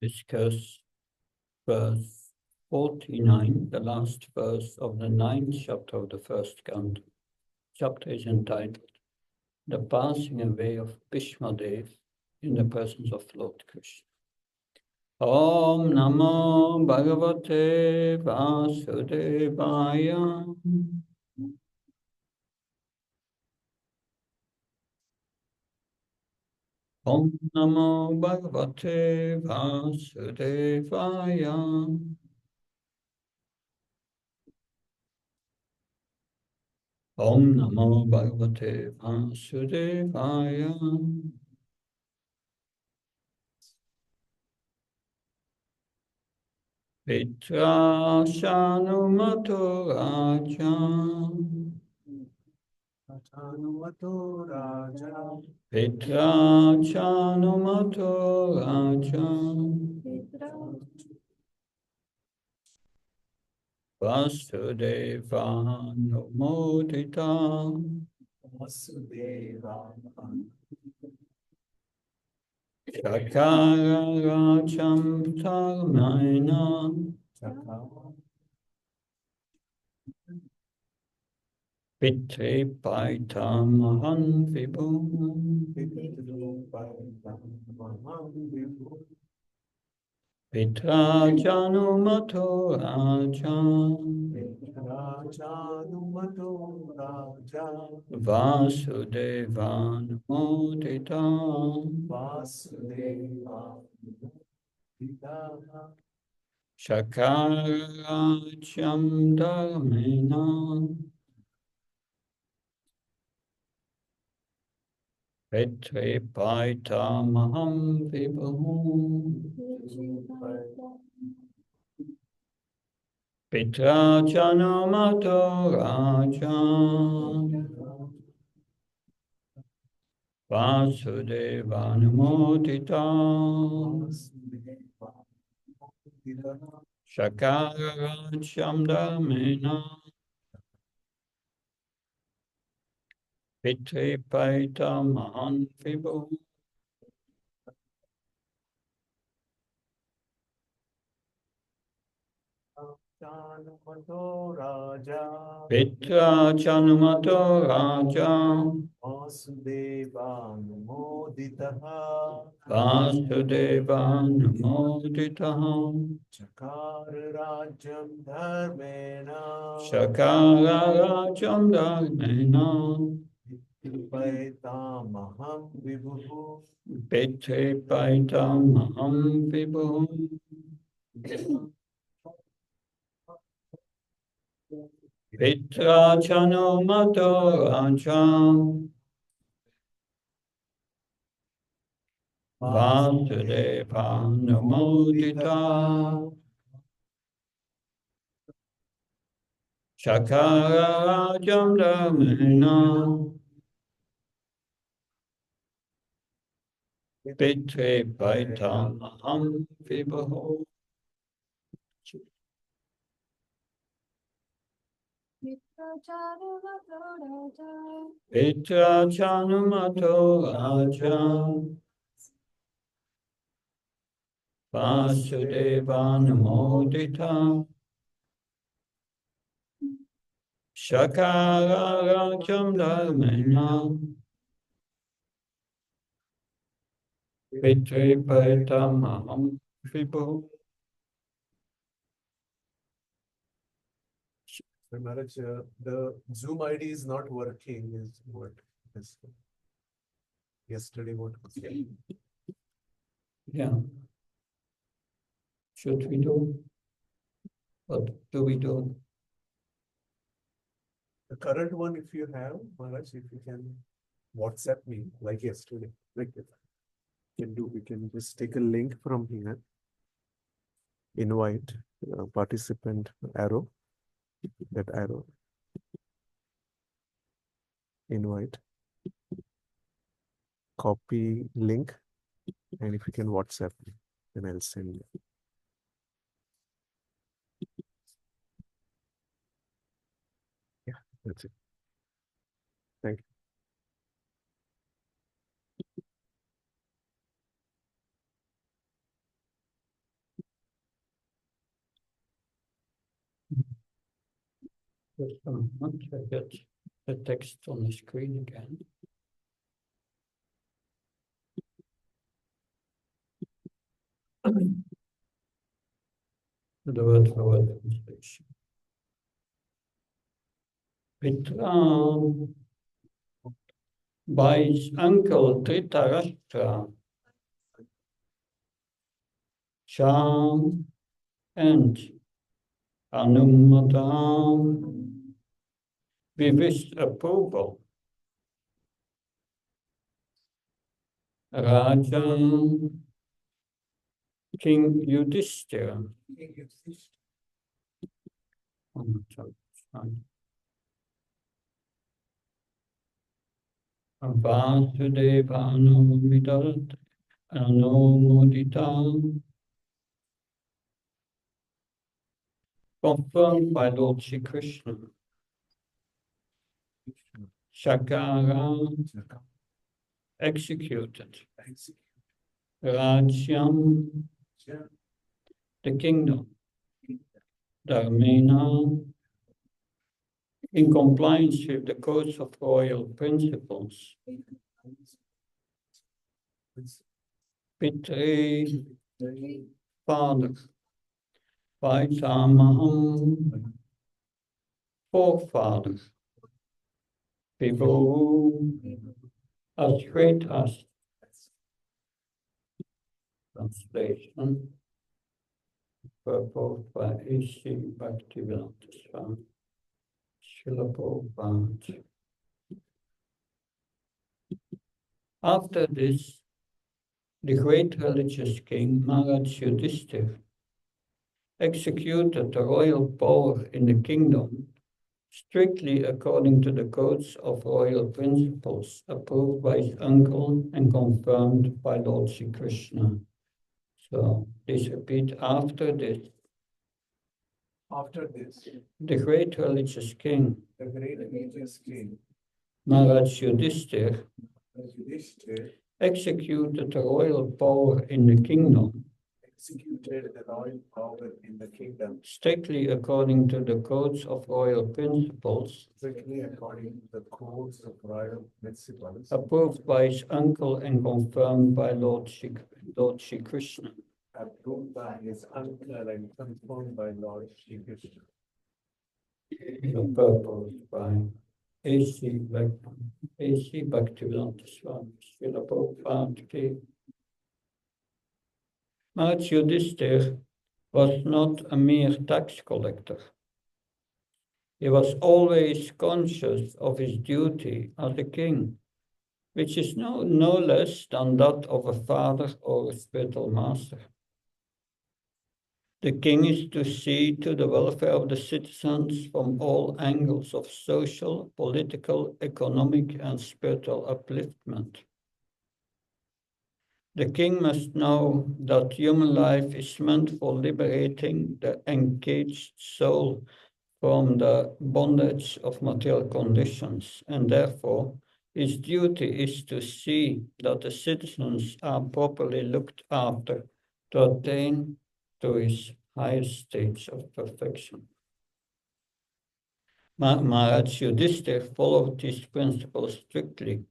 discuss verse 49, the last verse of the ninth chapter of the first canto. Chapter is entitled The Passing Away of Bhishmadev in the Presence of Lord Krishna. Om Namo Bhagavate Vasudevaya. Om Namo Bhagavate Vasudevaya. Om Namo Bhagavate Vasudevaya. Pitra Shanumato Raja. Pitra Shanumato Raja. Vasudeva Numodita. Shakara Rajam Tarmaina. Pitre Paitamaham Vibhu. Pitra Janumato Raja. Vasudevan Modita. Shakaracham Dharmena. Petre Paitamaham Vibhu. Pitra Janumato Raja. Vasudevan Modita. Shakaracham Dharmena. Pitre Paitamaham Vibhu. Pitra Janumato Raja. Vasudevan Moditaha. Shakarajam dharmena. Shakaracham Dharmena. Paitamaham vibhu. Pitre Paitamaham Vibhu. Pitra Janumato Raja. Vasudevan Modita. Shakaracham Dharmena. Pitre Paitamaham Vibhu. Pitra Janumato Raja. Vasudevan Modita. Shakaracham Dharmena. Pitre Paitamaham Vibhu. Maharaj, the Zoom ID is not working, is what is yesterday what was Yeah. Should we do? What do we do? the current one. If you have, Maharaj, if you can WhatsApp me like yesterday, like we can just take a link from here, invite participant arrow, that arrow, invite, copy link, and if you can WhatsApp me, then I'll send you. Yeah, that's it. Thank you. Just a moment, I get the text on the screen again. The word for word translation. Petra by his uncle Dhritarashtra, Sham and Anumata with approval. Raja King Yudhishthira. Vasudeva Anumodita, confirmed by Lord Shri Krishna. Shakara executed. Rajyam, the kingdom. Dharmena, in compliance with the codes of royal principles. Pitre, father. Vaitamaham, forefather. Vibhu, as great as. Translation. Purport by A.C. Bhaktivedanta Swami. Srila Prabhupada. After this, the great religious king Maharaj Yudhishthira executed the royal power in the kingdom strictly according to the codes of royal principles approved by his uncle and confirmed by Lord Shri Krishna. So please repeat after this. After this, The great religious king Maharaj Maharaj Yudhishthira executed the royal power in the kingdom executed the royal power in the kingdom strictly according to the codes of royal principles strictly according to the codes of royal principles approved by his uncle and confirmed by Lord Shri Krishna. approved by his uncle and confirmed by Lord Shri Krishna. The purpose by A.C. Bhaktivedanta Swami Srila Prabhupada. Maharaj Yudhishthira was not a mere tax collector. He was always conscious of his duty as a king, which is no less than that of a father or a spiritual master. The king is to see to the welfare of the citizens from all angles of social, political, economic, and spiritual upliftment. The king must know that human life is meant for liberating the engaged soul from the bondage of material conditions, and therefore his duty is to see that the citizens are properly looked after to attain to his highest stage of perfection. Maharaj Yudhishthira followed these principles strictly,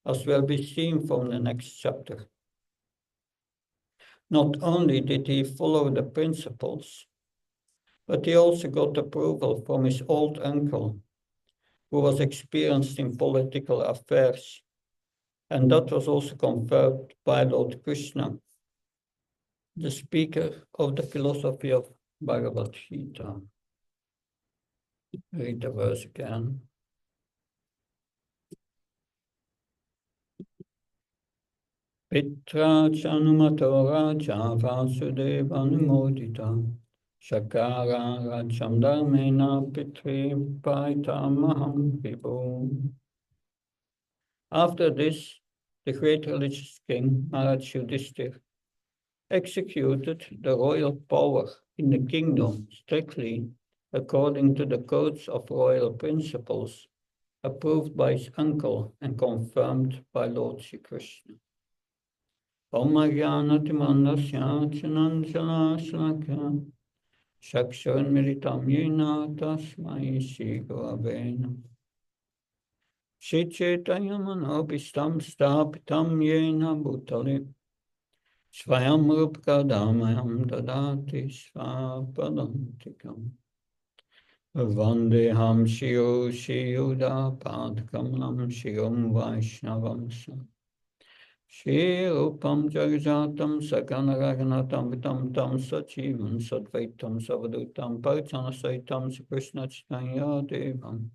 as will be seen from the next chapter. Not only did he follow the principles, but he also got approval from his old uncle, who was experienced in political affairs, and that was also confirmed by Lord Krishna, the speaker of the philosophy of Bhagavad Gita. Read the verse again. Pitra chanumato raja vasudeva anumodita shakara rajam dharmena pitri paitamaham vibhu. After this, the great religious king Maharaj Yudhishthira executed the royal power in the kingdom strictly according to the codes of royal principles approved by his uncle and confirmed by Lord Shri Krishna. Om Jnana Timandasya Chinanjana Shlakya Shaksharanmilitam yena tasmai Shri Gurave Namah. Shri Chaitanya Manobishtam Stapitam yena Bhutale Swayam Rupkadamayam Dadati Svapadantikam Vandeham Shio Shiyuda Padkamalam Shiom Vaishnavam Shri Rupam Jagajatam Sakanaraganatam Vitam Tam Sachivam Sadvaitam Savadutam Parchana Saitam Krishna Chaitanya Devam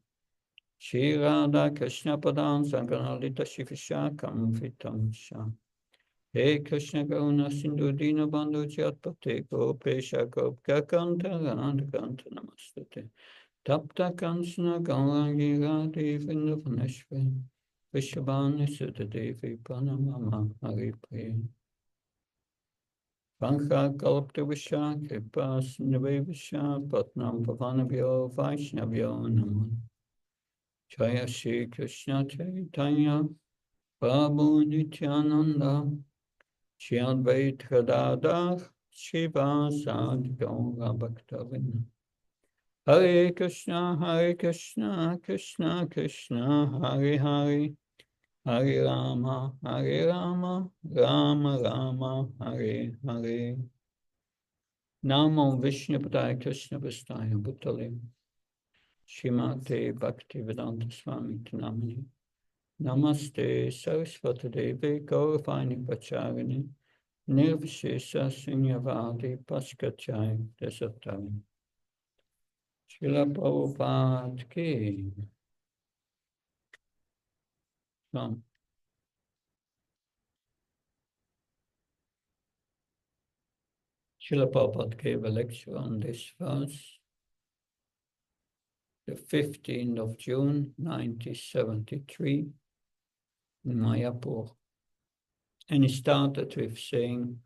Shri Radha Krishna Padan Sankanalita Shivishakam Vitam Shah He Krishna Karuna Sindhu Dina Bandhu Jatpate Gopesha Gopka Kanta Radha Kanta Namastate Tapta Kansana Gaurangi Radhe Vrindavaneshwari Vishabhani Sutta Devi Pranamama Hari Priya Pankha Kalpta Visha Kripa Sindhave Visha Patnam Pavanabhyo Vaishnavyo Namo Jaya Shri Krishna Chaitanya Prabhu Nityananda Shri Advaita Gadadhar Shiva Sadi Gaura Bhaktavinda Hare Krishna, Krishna Krishna, Hare Hare, Hare Rama, Rama Rama, Hare Hare. Namo Vishnu Padaya Krishna Vistaya Bhutale, Shrimate Bhaktivedanta Swami Namani. Namaste Saraswati Devi Gauravani Pacharini, Nirvishesha Sunyavadi Paskachai Desatari. Srila Prabhupada ki. So, Srila Prabhupada gave a lecture on this verse, the 15th of June, 1973, in Mayapur. And he started with saying,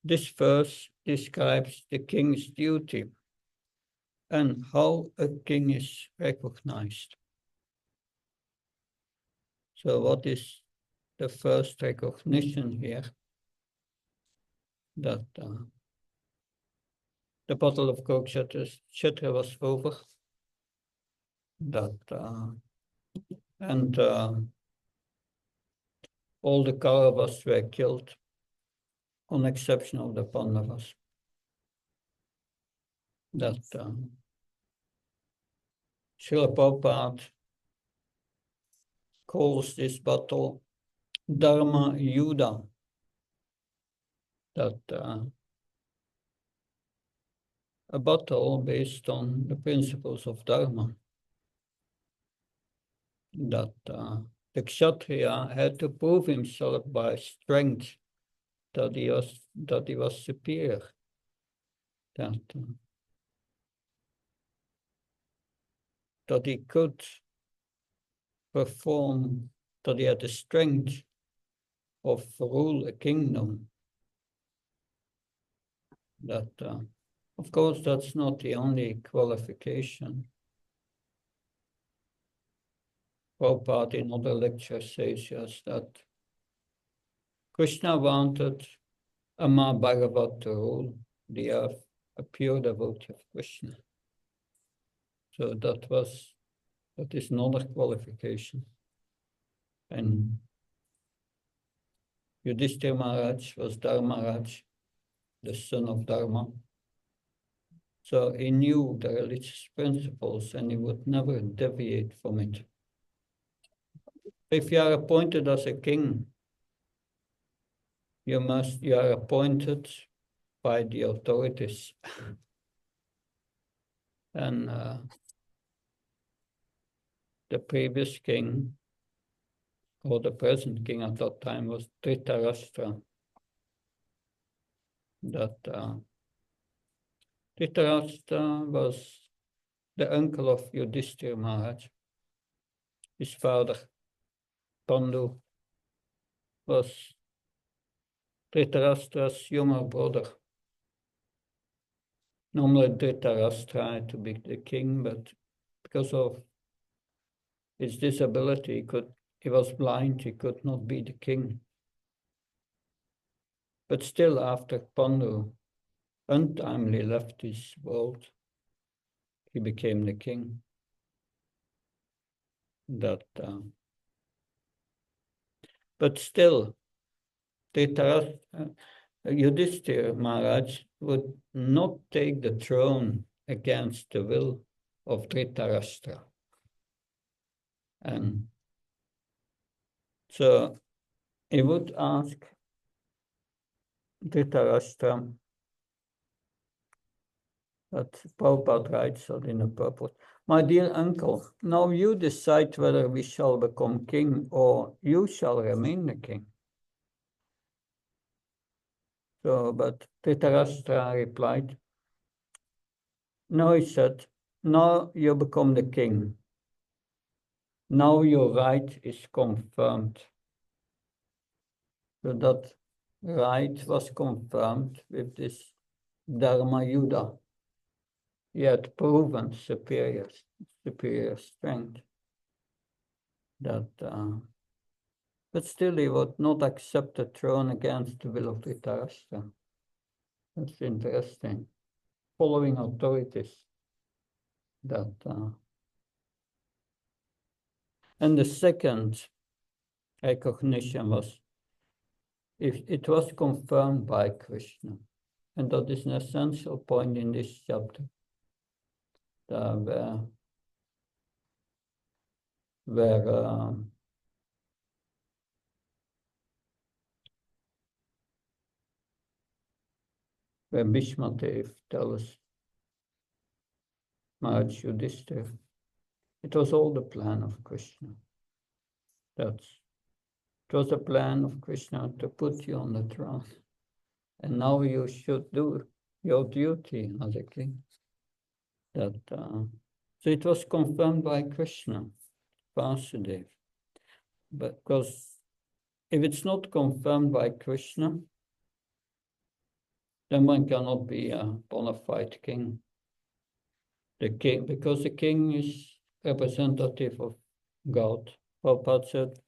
this verse describes the king's duty and how a king is recognized. So what is the first recognition here? That the battle of Kurukshetra was over. That and all the Kauravas were killed, on exception of the Pandavas. That Srila Prabhupada calls this battle Dharma Yuddha. That a battle based on the principles of Dharma. That the Kshatriya had to prove himself by strength that he was superior. That he could perform, that he had the strength of rule a kingdom. That, of course, that's not the only qualification. Prabhupada in other lectures says just that Krishna wanted a Bhagavat to rule the earth, a pure devotee of Krishna. So that is another qualification. And Yudhishthira Maharaj was Dharmaraj, the son of Dharma. So he knew the religious principles and he would never deviate from it. If you are appointed as a king, you are appointed by the authorities. And the previous king, or the present king at that time, was Dhritarashtra. That Dhritarashtra was the uncle of Yudhishthira Maharaj. His father, Pandu, was Dhritarashtra's younger brother. Normally Dhritarashtra had to be the king, but because of his disability, he was blind, he could not be the king. But still, after Pandu, untimely left this world, he became the king. But still, Yudhishthira Maharaj would not take the throne against the will of Dhritarashtra. And so he would ask Dhritarashtra, that Prabhupada writes in the purport, "My dear uncle, now you decide whether we shall become king or you shall remain the king." So, but Dhritarashtra replied, "No," he said, "now you become the king. Now your right is confirmed." So that right was confirmed with this Dharma Yuddha. He had proven superior strength. But still he would not accept the throne against the will of Dhritarashtra. That's interesting. Following authorities. And the second recognition was, if it was confirmed by Krishna. And that is an essential point in this chapter. Where Bhishma Dev tells Maharaj Yudhishthira, it was all the plan of Krishna. It was a plan of Krishna to put you on the throne. And now you should do your duty as a king. So it was confirmed by Krishna, Vasudeva. Because if it's not confirmed by Krishna, then one cannot be a bona fide king. Because the king is representative of God. Prabhupada said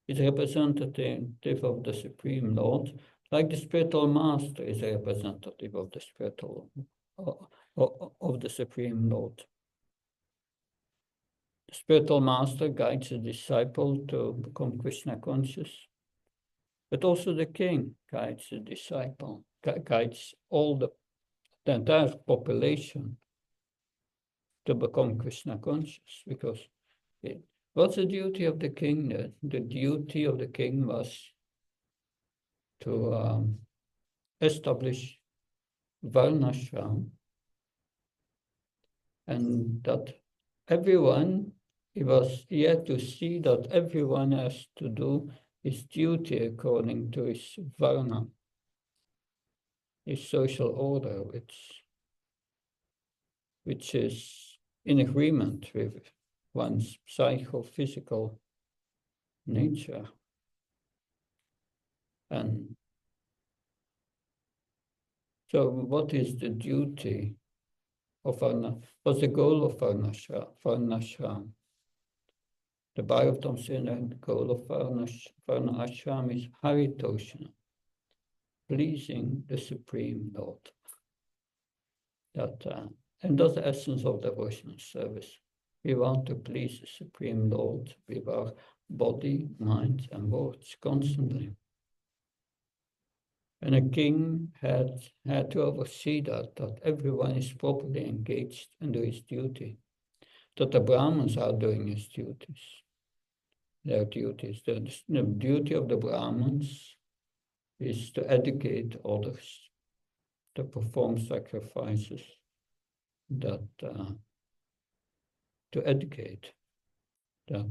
is representative of the Supreme Lord, like the spiritual master is a representative of the of the Supreme Lord. The spiritual master guides a disciple to become Krishna conscious, but also the king guides the disciple, guides all the entire population to become Krishna conscious. Because what's the duty of the king? The duty of the king was to establish Varnashram, and that everyone, he had to see that everyone has to do his duty according to his Varna, his social order, which is in agreement with one's psychophysical nature. And so what is the duty of what's the goal of Varnashram? The Bhagavatam says the goal of Varnashram is Haritoshana, pleasing the Supreme Lord. And that's the essence of devotional service. We want to please the Supreme Lord with our body, mind, and words constantly. And a king had to oversee that everyone is properly engaged and do his duty, that the Brahmins are doing his duties, their duties. The duty of the Brahmins is to educate others, to perform sacrifices, to educate. The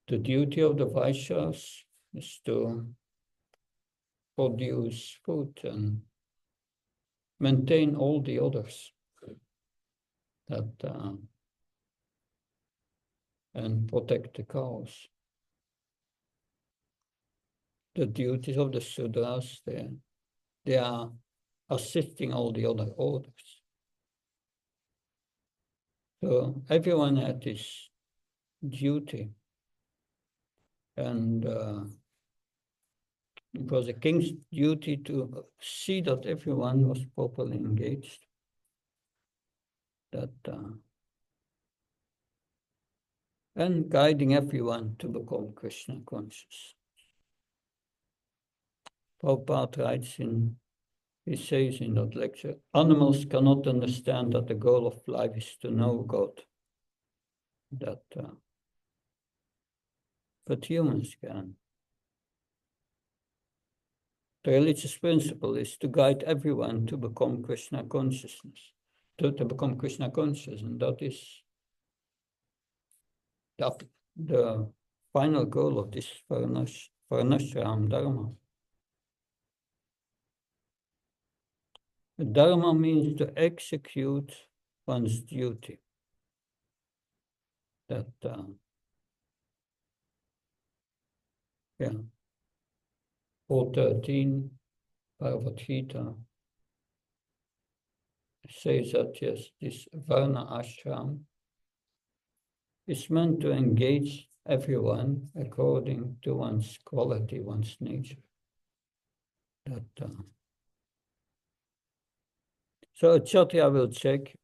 duty of the Vaishyas is to produce food and maintain all the others, and protect the cows. The duties of the Sudras, they are assisting all the other orders. So everyone had his duty, and It was a king's duty to see that everyone was properly engaged, and guiding everyone to become Krishna conscious. Prabhupada writes he says in that lecture, animals cannot understand that the goal of life is to know God. But humans can. The religious principle is to guide everyone to become Krishna consciousness, to become Krishna conscious, and that is the final goal of this Varnashram Dharma. Dharma means to execute one's duty. Yeah. 4:13, Bhagavad Gita says that yes, this Varna ashram is meant to engage everyone according to one's quality, one's nature. So a Kshatriya will check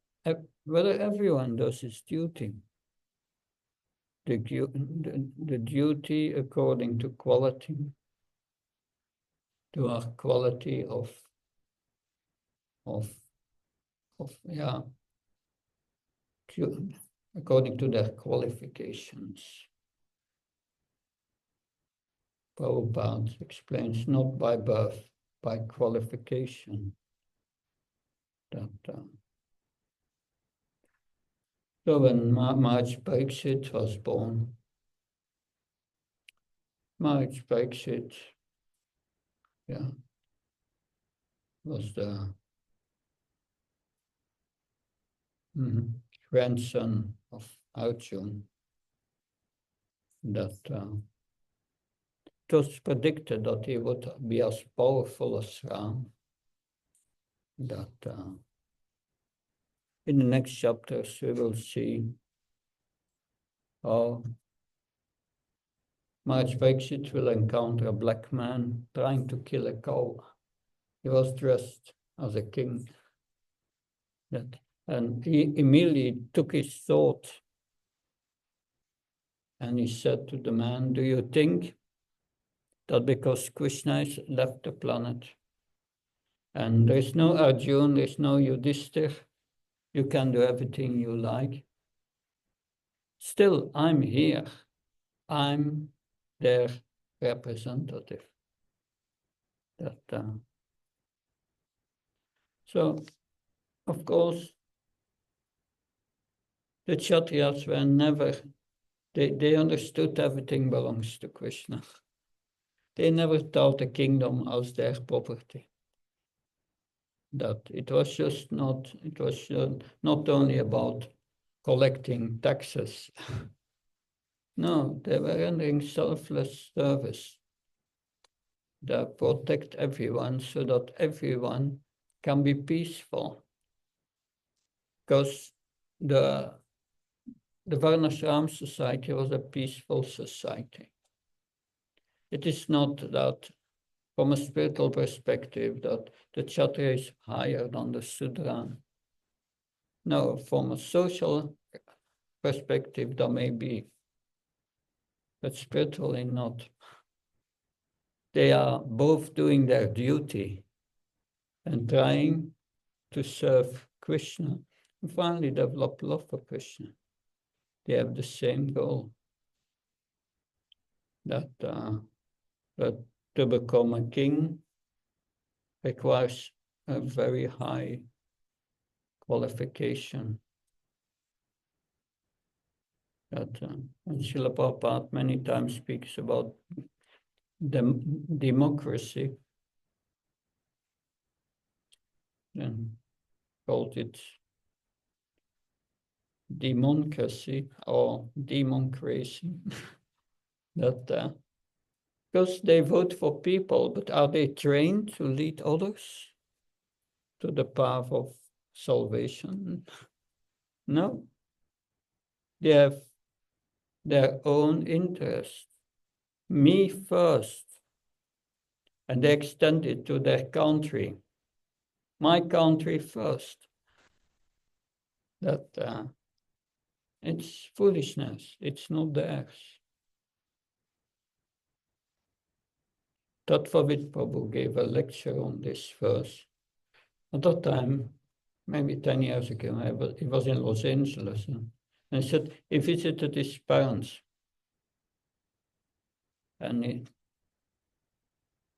whether everyone does his duty. The duty according to quality, to our quality of according to their qualifications. Prabhupada explains not by birth, by qualification. So when Maharaj Parikshit was born, Maharaj Parikshit was the grandson of Arjuna. That it was predicted that he would be as powerful as Ram. That in the next chapters we will see how Maharaj Parikshit will encounter a black man trying to kill a cow. He was dressed as a king. And he immediately took his sword and he said to the man, "Do you think that because Krishna has left the planet and there's no Arjuna, there's no Yudhishthir, you can do everything you like? Still, I'm here. I'm their representative." So, of course, the Kshatriyas were never, they understood everything belongs to Krishna. They never thought the kingdom as their property. That it was just not, it was not only about collecting taxes. No, they were rendering selfless service that protect everyone so that everyone can be peaceful. Because the Varnashram society was a peaceful society. It is not that, from a spiritual perspective, that the Kshatriya is higher than the Sudra. No, from a social perspective, there may be, but spiritually not. They are both doing their duty and trying to serve Krishna and finally develop love for Krishna. They have the same goal. That to become a king requires a very high qualification. That Srila Prabhupada many times speaks about democracy, and called it democracy or democracy. That because they vote for people, but are they trained to lead others to the path of salvation? No. They have their own interest. Me first. and they extend it to their country. My country first. That it's foolishness. It's not theirs. Tattva Prabhu gave a lecture on this verse. At that time, maybe 10 years ago, he was in Los Angeles. And he said he visited his parents. And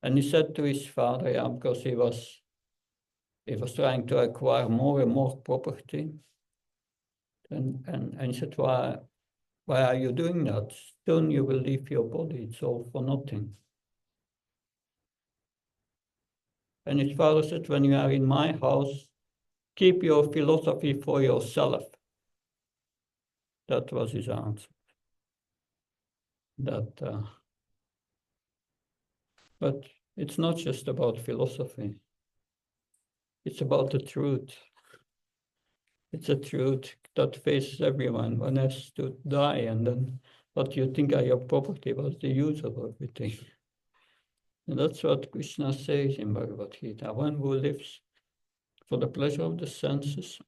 he said to his father, yeah, because he was trying to acquire more and more property. And he said, why are you doing that? Soon you will leave your body. It's all for nothing. And his father said, when you are in my house, keep your philosophy for yourself. That was his answer. But it's not just about philosophy. It's about the truth. It's a truth that faces everyone. One has to die, and then what you think are your property was the use of everything. And that's what Krishna says in Bhagavad Gita. One who lives for the pleasure of the senses,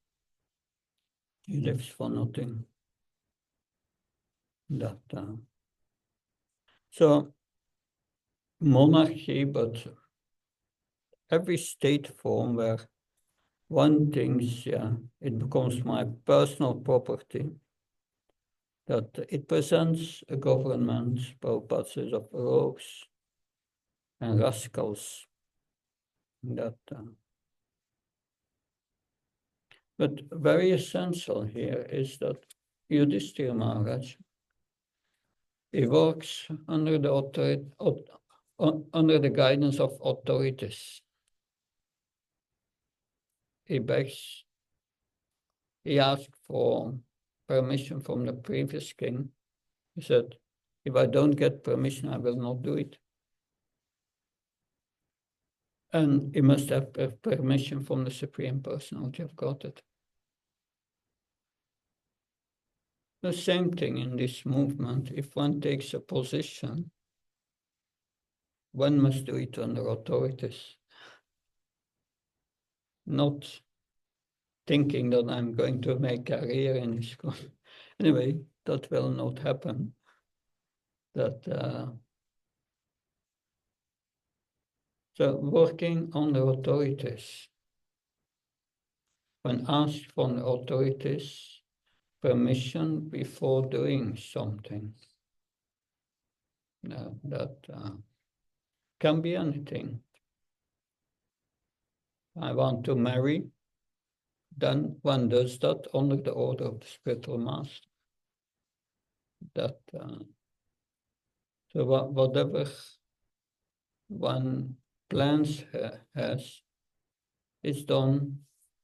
he lives for nothing. So monarchy, but every state form where one thinks, it becomes my personal property, that it presents a government, Prabhupada says, of rogues and rascals. But very essential here is that Yudhishthira Maharaj, he works under the under the guidance of authorities. He asked for permission from the previous king. He said, if I don't get permission, I will not do it. And he must have permission from the Supreme Personality of Godhead. The same thing in this movement. If one takes a position, one must do it under authorities. Not thinking that I'm going to make a career in this. Anyway, that will not happen. So working on the authorities. When asked from the authorities permission before doing something, that can be anything. I want to marry, then one does that under the order of the spiritual master. So whatever one plans has is done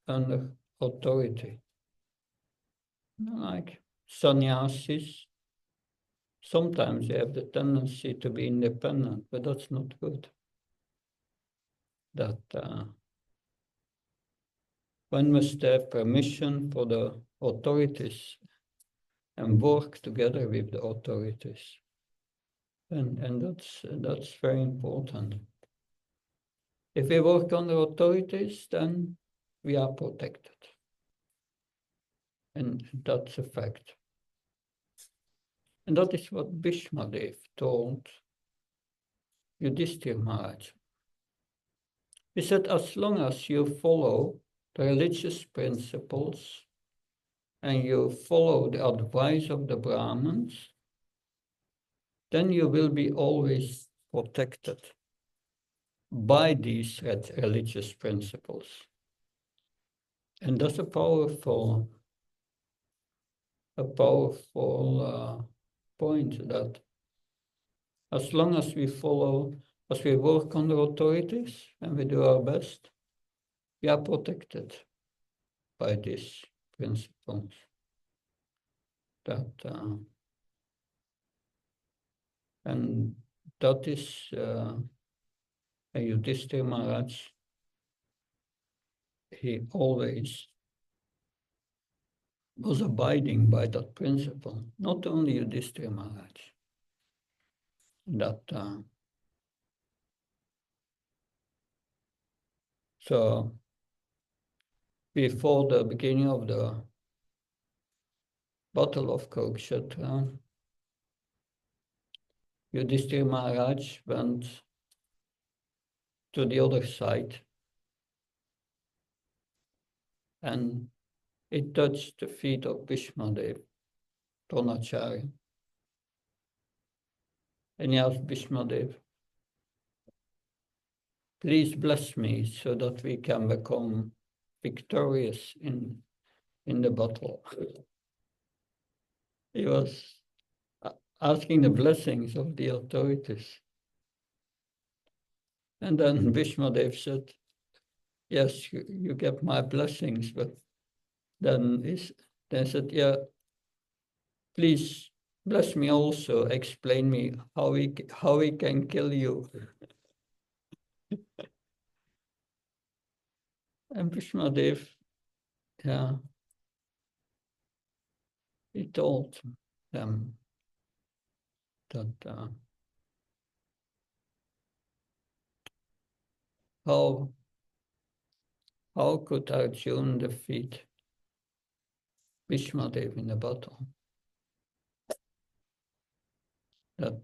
under authority. Like sannyasis, sometimes they have the tendency to be independent, but that's not good. One must have permission for the authorities and work together with the authorities. And that's very important. If we work on the authorities, then we are protected. And that's a fact. And that is what Bhishmadev told Yudhishthira Maharaj. He said, as long as you follow the religious principles and you follow the advice of the Brahmins, then you will be always protected by these religious principles. And that's a powerful point, that as long as we follow, as we work on the authorities and we do our best, we are protected by these principles. And that is Yudhishthira Maharaj. He always was abiding by that principle, not only Yudhishthira Maharaj. So before the beginning of the Battle of Kurukshetra, Yudhishthira Maharaj went to the other side and he touched the feet of Bhishmadev, Dronacharya. And he asked Bhishmadev, please bless me so that we can become victorious in the battle. He was asking the blessings of the authorities. And then Bhishmadev said, yes, you get my blessings, but then they said, yeah, please bless me also, explain me how we can kill you. And Bhishmadev, yeah, he told them that how could Arjuna defeat Bhishmadev in the battle? That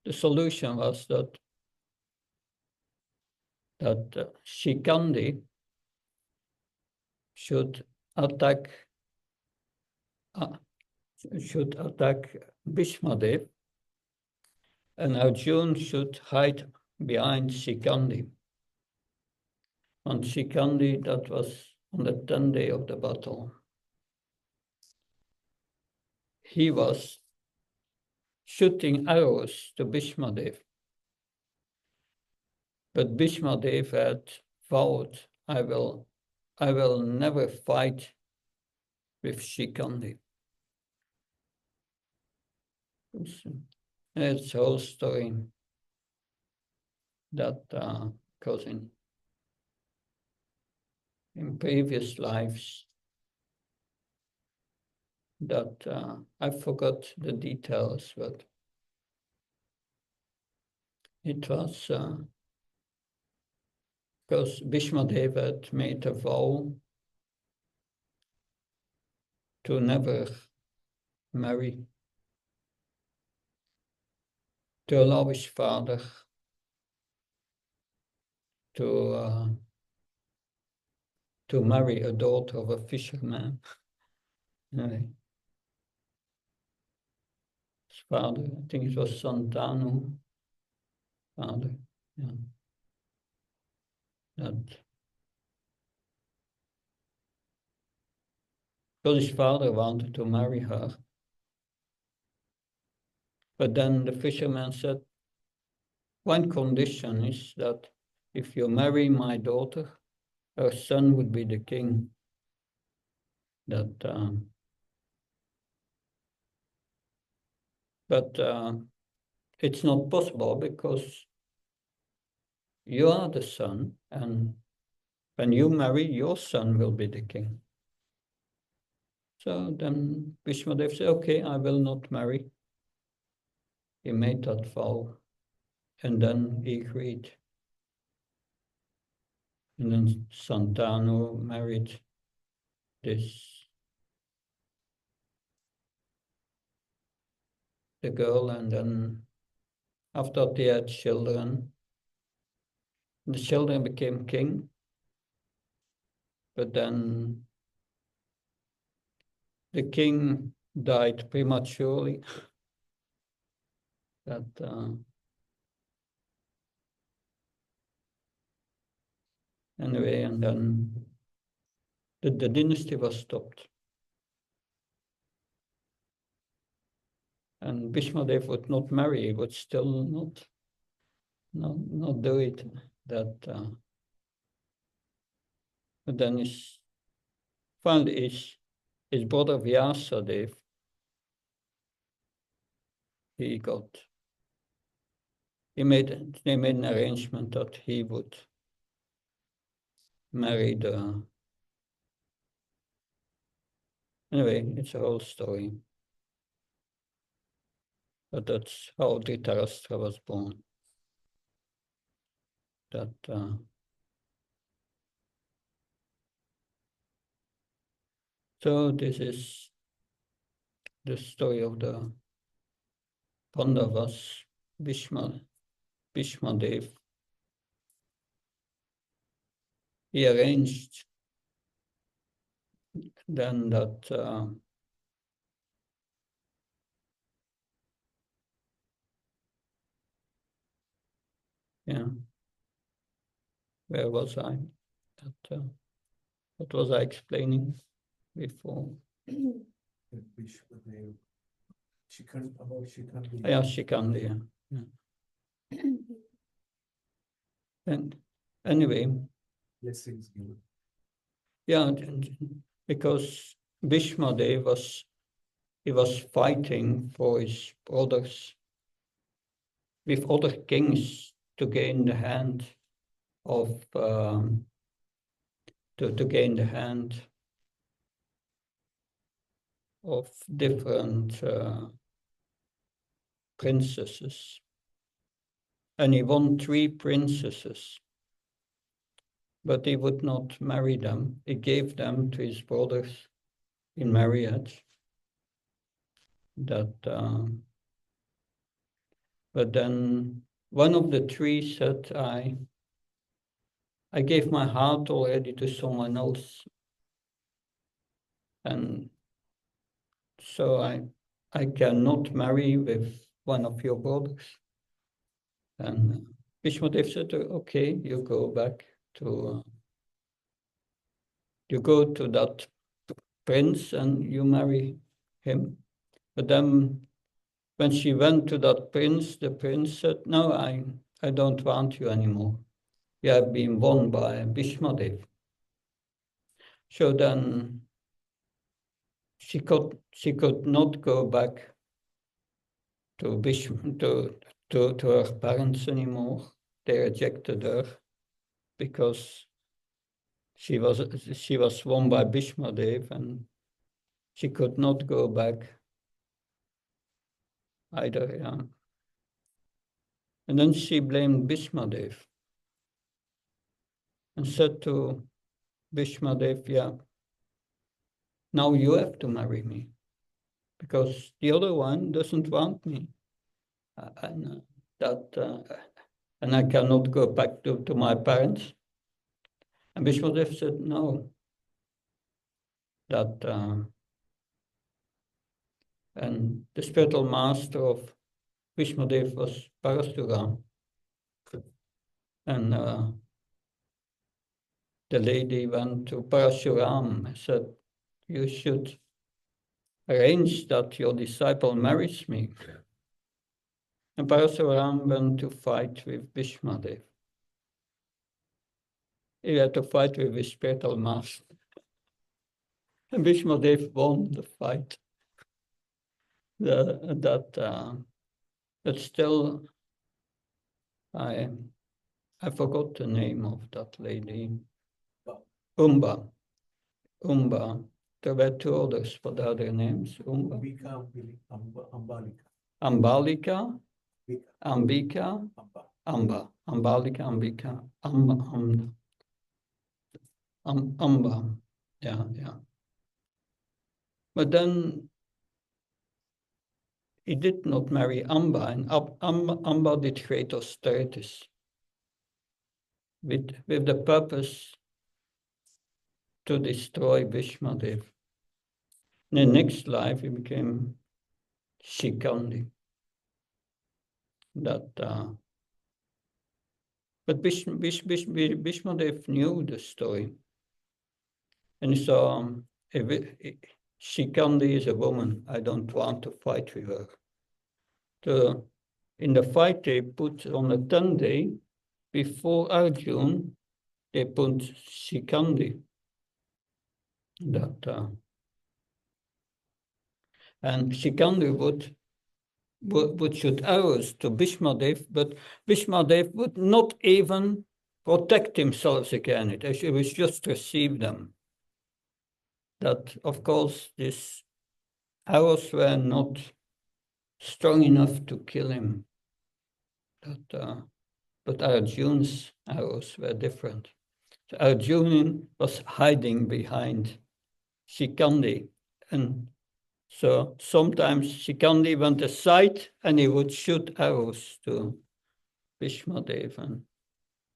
the solution was that Shikandi should attack Bhishmadev, and Arjuna should hide behind Shikandi. On Shikandi, that was on the 10th day of the battle. He was shooting arrows to Bhishmadev. But Bhishmadev had vowed, I will never fight with Shikandi. It's a whole story that goes in previous lives that I forgot the details, but it was because Bhishmadev had made a vow to never marry, to allow his father to marry a daughter of a fisherman. Anyway, his father, I think it was Santanu, father, yeah. That because his father wanted to marry her. But then the fisherman said, one condition is that if you marry my daughter, her son would be the king. But it's not possible because you are the son, and when you marry, your son will be the king. So then Vishmadev said, okay, I will not marry. He made that vow, and then he agreed. And then Santanu married the girl, and then after they had children, the children became king, but then the king died prematurely. Anyway, and then the dynasty was stopped. And Bhishmadev would not marry, he would still not do it. But then finally his brother Vyasadeva, they made an arrangement that he would marry anyway, it's a whole story. But that's how Dhritarashtra was born. that so this is the story of the Pandavas, Bhishma Dev. He arranged then that yeah, where was I? That what was I explaining before? Yeah, Shikandi. Yeah. And anyway, Blessings given. yeah, because Bhishma Dev was fighting for his brothers with other kings to gain the hand of to gain the hand of different princesses, and he won 3 princesses, but he would not marry them. He gave them to his brothers in marriage. That, but then one of the 3 said, I gave my heart already to someone else, and so I cannot marry with one of your brothers. And Bhishmadev said, okay, you go back to, you go to that prince and you marry him. But then when she went to that prince, the prince said, no, I don't want you anymore. You have been won by Bhishmadev. So then she could not go back to to her parents anymore. They rejected her because she was won by Bhishmadev, and she could not go back either. Yeah. And then she blamed Bhishmadev and said to Bhishmadev, yeah, now you have to marry me because the other one doesn't want me. And and I cannot go back to my parents. And Vishwadev said, no, that, and the spiritual master of Vishwadev was Parasuram. And the lady went to Parashuram and said, you should arrange that your disciple marries me. And Parasuram went to fight with Vishmadev. He had to fight with his spiritual master. And Vishmadev won the fight. That still, I forgot the name of that lady. Umba. There were 2 others. What are their names? Umba. Ambalika. Ambika. Amba. Ambalika, Ambika. Amba. Yeah. But then he did not marry Amba, and Amba did great austerities with the purpose to destroy Vishmadev. In the next life, he became Shikandi. But Vishmadev knew the story, and he saw Shikandi is a woman. I don't want to fight with her. So in the fight, they put on a 10-day before Arjun, they put Shikandi. And Shikandi would shoot arrows to Bhishmadev, but Bhishmadev would not even protect himself against it. He would just receive them. That, of course, these arrows were not strong enough to kill him. But but Arjuna's arrows were different. So Arjuna was hiding behind Shikandi, and so sometimes Shikandi went aside and he would shoot arrows to Bhishmadev, and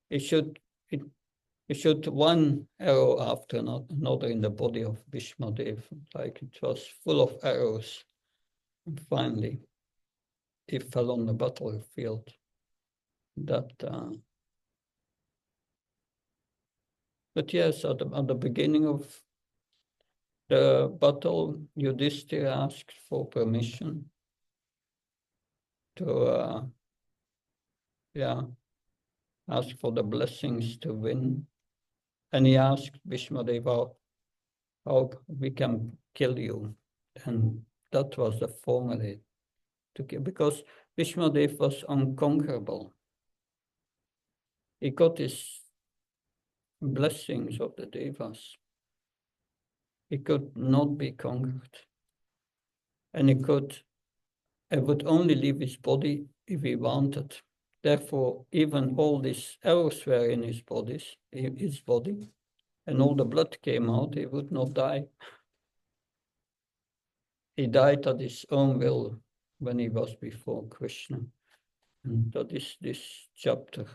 he shoot one arrow after another in the body of Bhishmadev, like it was full of arrows. And finally, he fell on the battlefield. But yes, at the beginning of the battle, Yudhishthira asked for permission to, ask for the blessings to win. And he asked Bhishmadev how we can kill you. And that was the formula to kill, because Bhishmadev was unconquerable. He got his blessings of the Devas. He could not be conquered. And he would only leave his body if he wanted. Therefore, even all these arrows were in his body, and all the blood came out, he would not die. He died at his own will when he was before Krishna. And that is this chapter.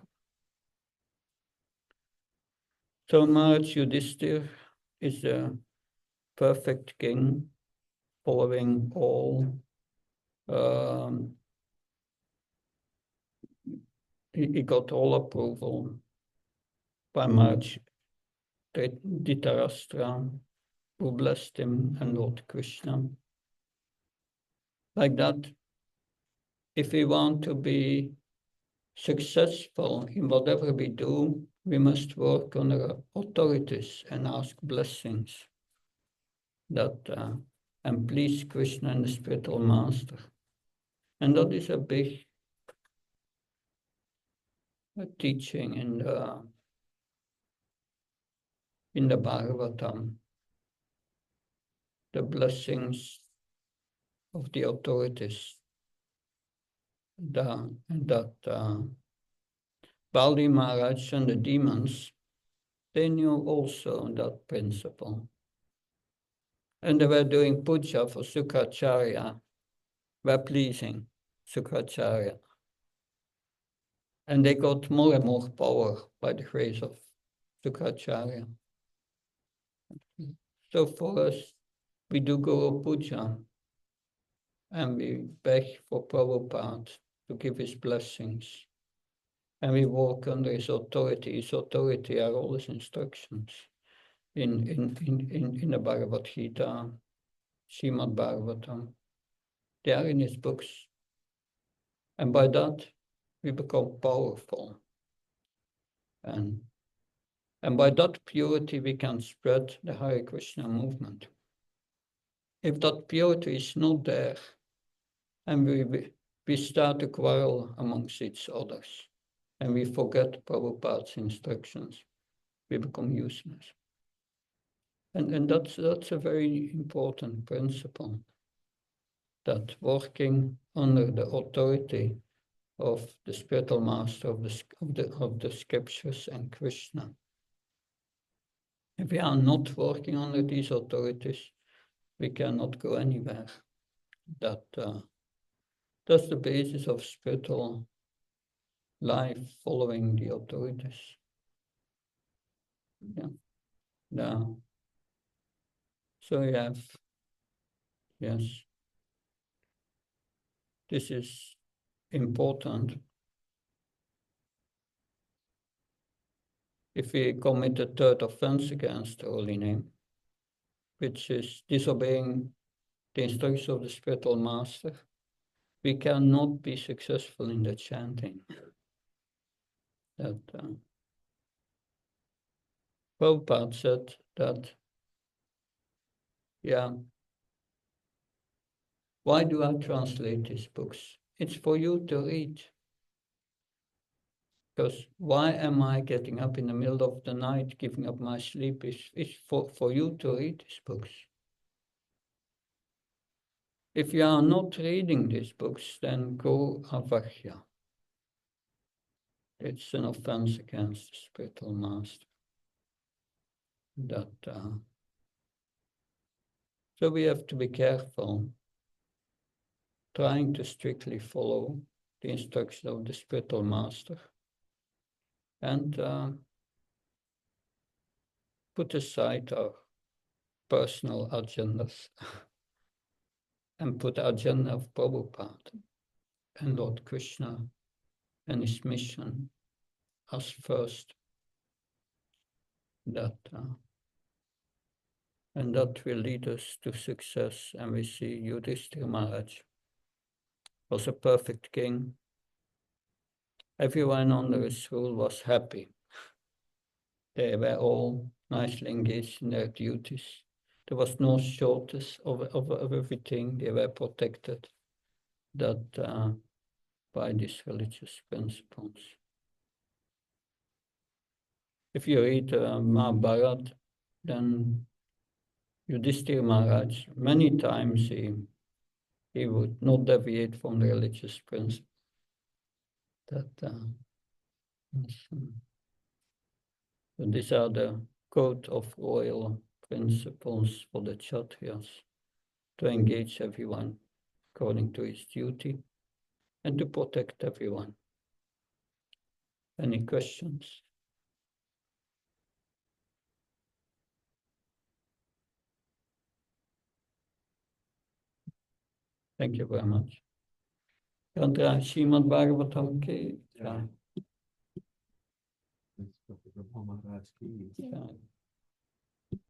So Maharaj Yudhishthira is a perfect king, following all. He got all approval by Maharaj Dhritarashtra, who blessed him, and Lord Krishna. Like that, if we want to be successful in whatever we do, we must work on our authorities and ask blessings and please Krishna and the spiritual master. And that is a big teaching in the Bhagavatam, the blessings of the authorities. Bali Maharaj and the demons, they knew also that principle. And they were doing puja for Sukracharya, were pleasing Sukracharya. And they got more and more power by the grace of Sukracharya. So for us, we do Guru Puja, and we beg for Prabhupada to give his blessings. And we walk under his authority. His authority are all his instructions in the Bhagavad Gita, Srimad Bhagavatam. They are in his books. And by that, we become powerful. And by that purity, we can spread the Hare Krishna movement. If that purity is not there, and we start to quarrel amongst each others, and we forget Prabhupada's instructions, we become useless. And that's a very important principle, that working under the authority of the spiritual master of the scriptures and Krishna. If we are not working under these authorities, we cannot go anywhere. That's the basis of spiritual life, following the authorities. Yeah. So you have, yes, this is important. If we commit a third offense against the holy name, which is disobeying the instructions of the spiritual master, we cannot be successful in the chanting. That Prabhupada said that, why do I translate these books? It's for you to read. Because why am I getting up in the middle of the night, giving up my sleep? It's for you to read these books. If you are not reading these books, then go avagya. it's an offense against the spiritual master. That so we have to be careful, trying to strictly follow the instruction of the spiritual master, and put aside our personal agendas and put the agenda of Prabhupada and Lord Krishna and his mission as first. And that will lead us to success. And we see Yudhishthira Maharaj was a perfect king. Everyone under his rule was happy. They were all nicely engaged in their duties. There was no shortage of everything. They were protected by these religious principles. If you read Mahabharata, then Yudhishthira Maharaj, many times he would not deviate from the religious principle. So these are the code of royal principles for the Kshatriyas, to engage everyone according to his duty and to protect everyone. Any questions? Thank you very much. Tantra Srimad Bhagavatam ki. Maharaj ki. Yeah.